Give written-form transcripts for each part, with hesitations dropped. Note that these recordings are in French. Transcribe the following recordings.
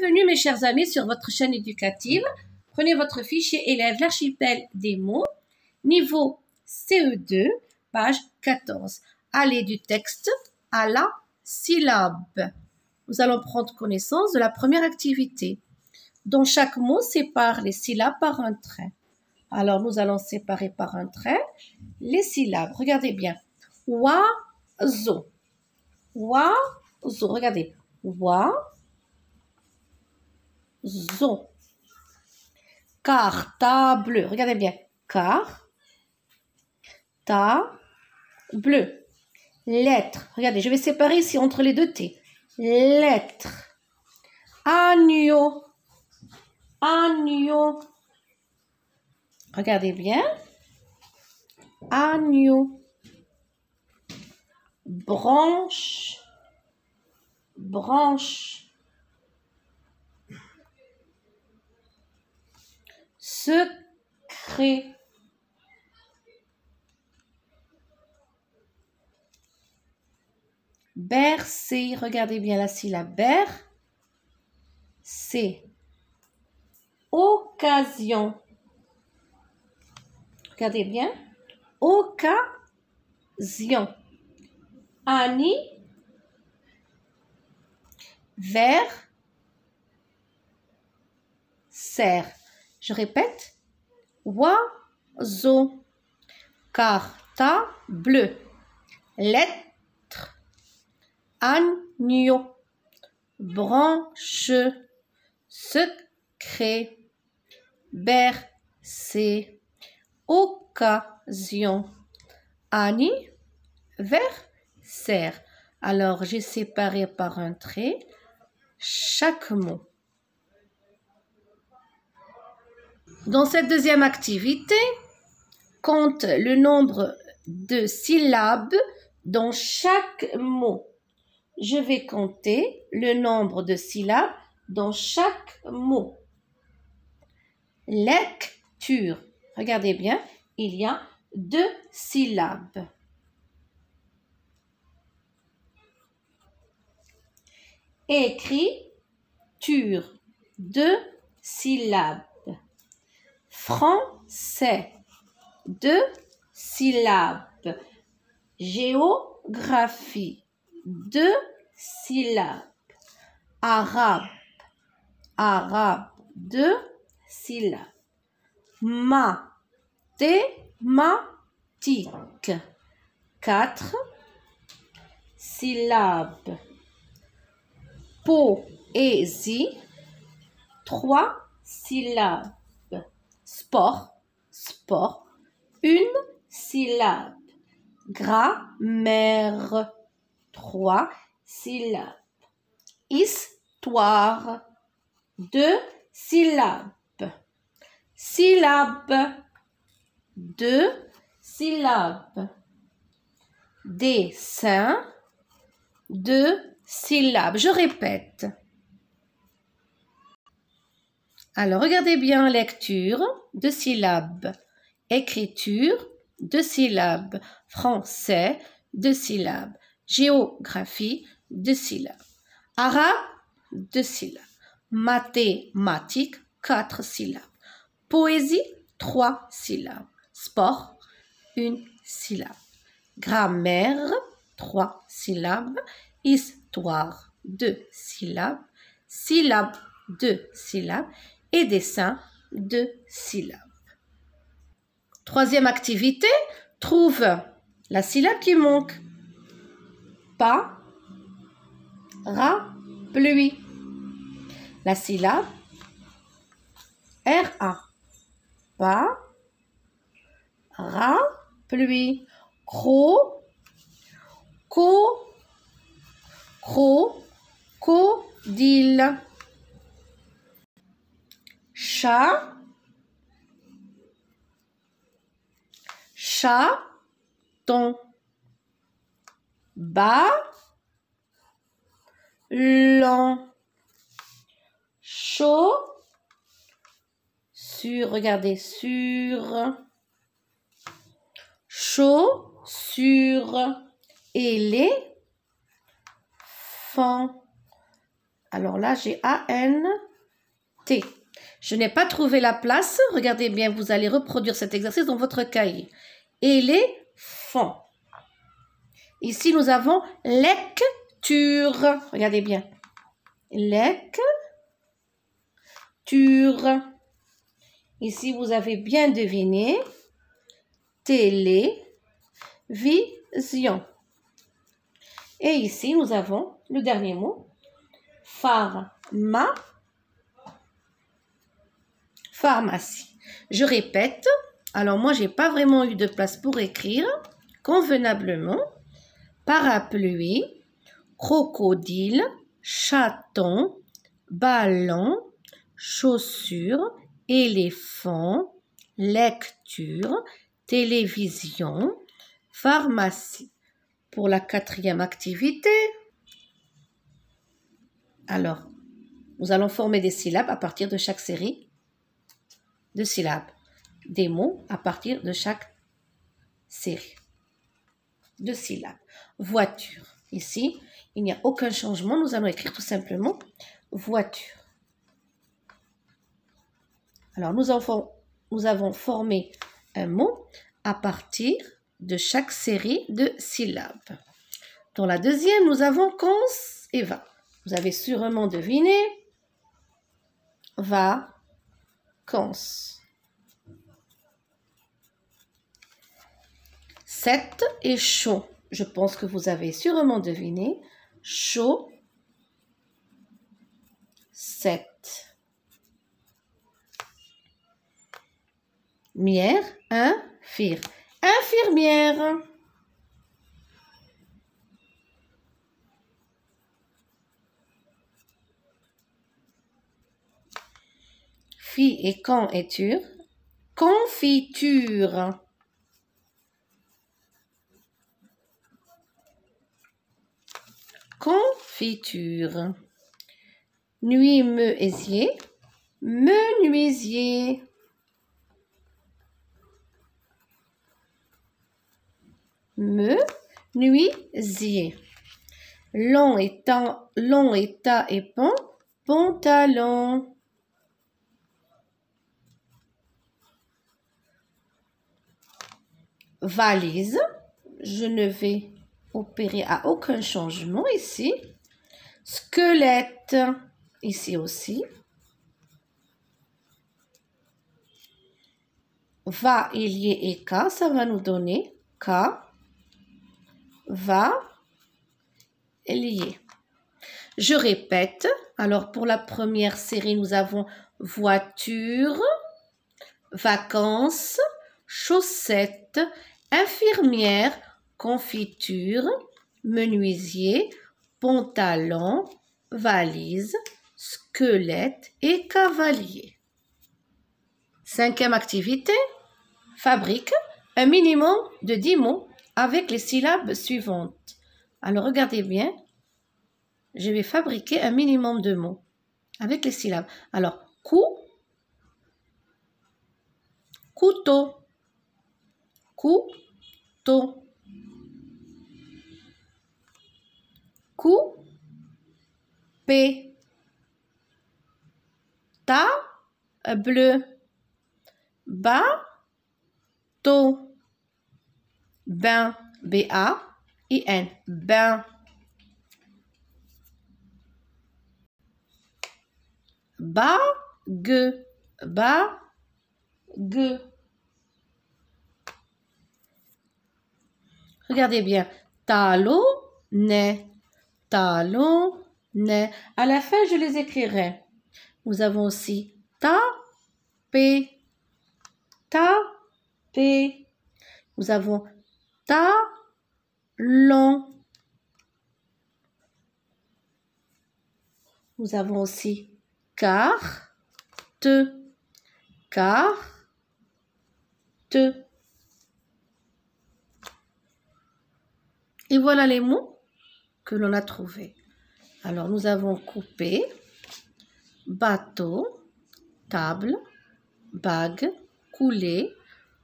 Bienvenue mes chers amis sur votre chaîne éducative. Prenez votre fichier élève l'archipel des mots, niveau CE2, page 14. Allez du texte à la syllabe. Nous allons prendre connaissance de la première activité. Dans chaque mot, sépare les syllabes par un trait. Alors, nous allons séparer par un trait les syllabes. Regardez bien. Oiseau. Oiseau. Regardez. Oiseau. Cartable. Regardez bien. Cartable. Lettre. Regardez, je vais séparer ici entre les deux T. Lettre. Agneau. Agneau. Regardez bien. Agneau. Branche. Branche. Secret. Bercer. Regardez bien la syllabe. Bercer. Occasion. Regardez bien. Occasion. Annie. Vers. Serre. Je répète. Oiseau. Cartable. Lettre. Agneau. Branche. Secret. Bercer. Occasion. Annie. Vers. Serre. Alors, j'ai séparé par un trait chaque mot. Dans cette deuxième activité, compte le nombre de syllabes dans chaque mot. Je vais compter le nombre de syllabes dans chaque mot. Lecture. Regardez bien, il y a 2 syllabes. Écriture. 2 syllabes. Français. 2 syllabes. Géographie. 2 syllabes. Arabe. Arabe. 2 syllabes. Mathématiques. 4 syllabes. Poésie. 3 syllabes. Sport. Sport. 1 syllabe. Grammaire. 3 syllabes. Histoire. 2 syllabes. Syllabe. 2 syllabes. Dessin. 2 syllabes. Je répète. Alors, regardez bien. Lecture, 2 syllabes. Écriture, 2 syllabes. Français, 2 syllabes. Géographie, 2 syllabes. Arabe, 2 syllabes. Mathématiques, 4 syllabes. Poésie, 3 syllabes. Sport, 1 syllabe. Grammaire, 3 syllabes. Histoire, 2 syllabes. Syllabe, 2 syllabes. Et dessin, 2 syllabes. Troisième activité, trouve la syllabe qui manque. Pas, ra, pluie. La syllabe R-A. Pas, ra, pluie. Cro, crocodile. Chat, chaton. Ballon. Chaud, sur, regardez, sur. Chaussure. Éléphant. Alors là, j'ai A-N-T. Je n'ai pas trouvé la place. Regardez bien, vous allez reproduire cet exercice dans votre cahier. Éléphant. Ici, nous avons lecture. Regardez bien. Lecture. Ici, vous avez bien deviné. Télévision. Et ici, nous avons le dernier mot. Pharmacie. Je répète. Alors, moi, j'ai pas vraiment eu de place pour écrire convenablement. Parapluie, crocodile, chaton, ballon, chaussure, éléphant, lecture, télévision, pharmacie. Pour la 4e activité, alors, nous allons former des syllabes à partir de chaque série de syllabes. Des mots à partir de chaque série de syllabes. Voiture. Ici, il n'y a aucun changement. Nous allons écrire tout simplement voiture. Alors, nous avons formé un mot à partir de chaque série de syllabes. Dans la deuxième, nous avons cons et va. Vous avez sûrement deviné. Va, cons. 7 et chaud. Je pense que vous avez sûrement deviné. Chaud, 7. Mière, infirmière. Fille et quand es-tu? Confiture. Confiture. Nuit, menuisier. Menuisier. Menuisier. Long et tas et pont. Pantalon. Valise. Je ne vais opérer à aucun changement ici. Squelette. Ici aussi. Va, il y et K, ça va nous donner K. Va, lié. Je répète. Alors, pour la première série, nous avons voiture, vacances, chaussettes, infirmière, confiture, menuisier, pantalon, valise, squelette et cavalier. 5e activité, fabrique un minimum de 10 mots avec les syllabes suivantes. Alors, regardez bien. Je vais fabriquer un minimum de mots avec les syllabes. Alors, couteau, couteau, coupé, table, bateau, bain, B-A-I-N, bain, bague, bague. Regardez bien, talonnet, talonnet. À la fin, je les écrirai. Nous avons aussi tapé, tapé. Nous avons talon. Nous avons aussi carte, carte. Et voilà les mots que l'on a trouvés. Alors, nous avons coupé, bateau, table, bague, coulé,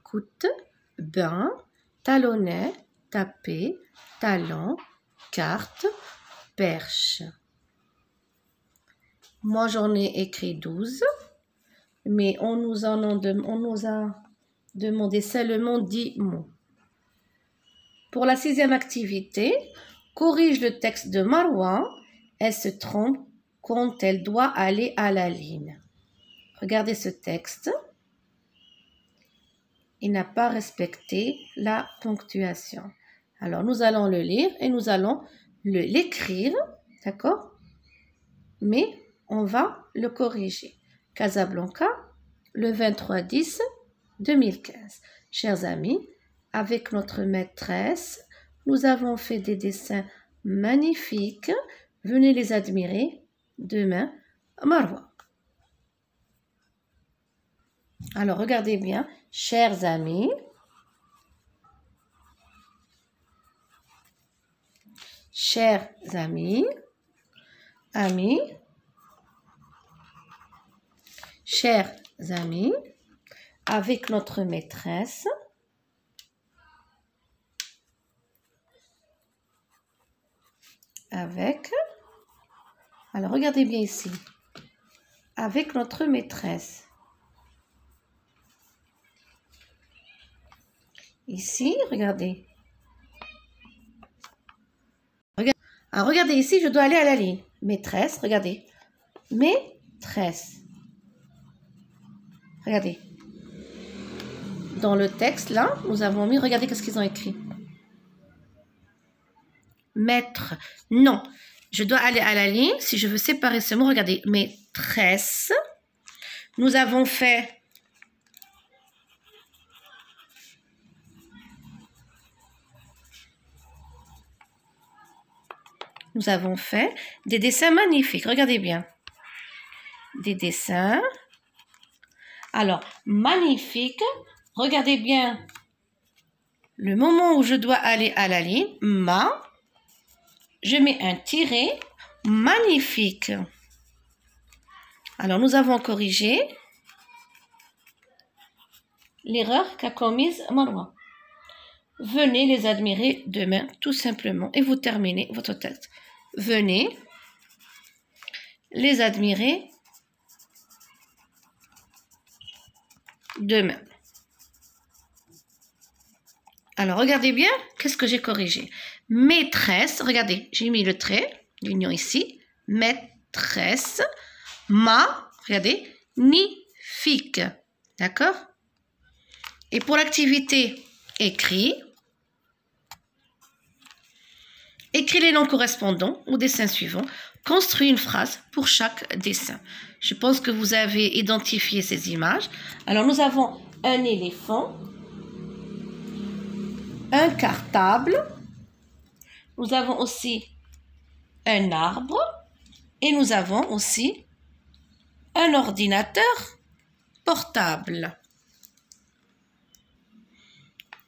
coûte, bain, talonnet, tapé, talon, carte, perche. Moi, j'en ai écrit 12. Mais on nous a demandé seulement 10 mots. Pour la 6e activité, corrige le texte de Marwa. Elle se trompe quand elle doit aller à la ligne. Regardez ce texte. Il n'a pas respecté la ponctuation. Alors, nous allons le lire et nous allons l'écrire, d'accord? Mais on va le corriger. Casablanca, le 23/10/2015. Chers amis, avec notre maîtresse, nous avons fait des dessins magnifiques. Venez les admirer demain à Marwa. Alors, regardez bien, chers amis. Chers amis, chers amis, avec notre maîtresse, alors regardez bien ici, avec notre maîtresse. Ici, regardez. Alors, regardez ici, je dois aller à la ligne. Maîtresse, regardez. Maîtresse. Regardez. Dans le texte, là, nous avons mis, regardez qu'est-ce qu'ils ont écrit. Maître. Non. Je dois aller à la ligne. Si je veux séparer ce mot, regardez. Maîtresse. Nous avons fait... Nous avons fait des dessins magnifiques. Regardez bien. Des dessins. Alors, magnifique. Regardez bien. Le moment où je dois aller à la ligne, je mets un tiret. Magnifique. Alors, nous avons corrigé l'erreur qu'a commise Marwa. Venez les admirer demain, tout simplement. Et vous terminez votre texte. Venez les admirer demain. Alors, regardez bien, qu'est-ce que j'ai corrigé? Maîtresse, regardez, j'ai mis le trait, l'union ici. Maîtresse, regardez, magnifique. D'accord? Et pour l'activité écrit, écris les noms correspondants au dessin suivant. Construis une phrase pour chaque dessin. Je pense que vous avez identifié ces images. Alors, nous avons un éléphant, un cartable. Nous avons aussi un arbre. Et nous avons aussi un ordinateur portable.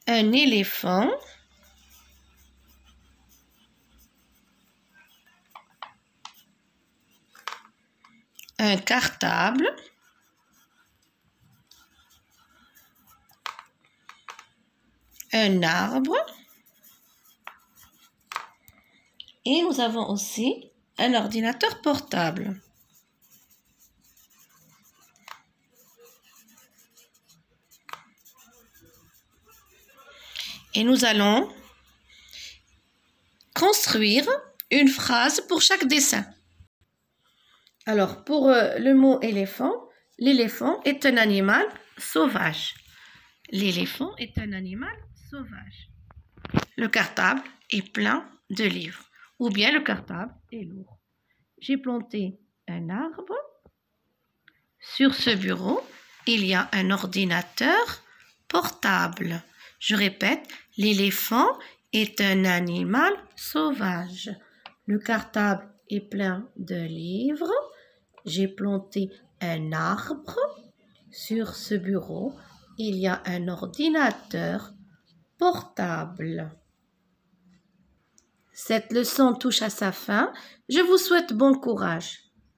Un éléphant. Un cartable, un arbre et nous avons aussi un ordinateur portable. Et nous allons construire une phrase pour chaque dessin. Alors, pour le mot éléphant, l'éléphant est un animal sauvage. L'éléphant est un animal sauvage. Le cartable est plein de livres. Ou bien le cartable est lourd. J'ai planté un arbre. Sur ce bureau, il y a un ordinateur portable. Je répète, l'éléphant est un animal sauvage. Le cartable est plein de livres. J'ai planté un arbre. Sur ce bureau, il y a un ordinateur portable. Cette leçon touche à sa fin. Je vous souhaite bon courage.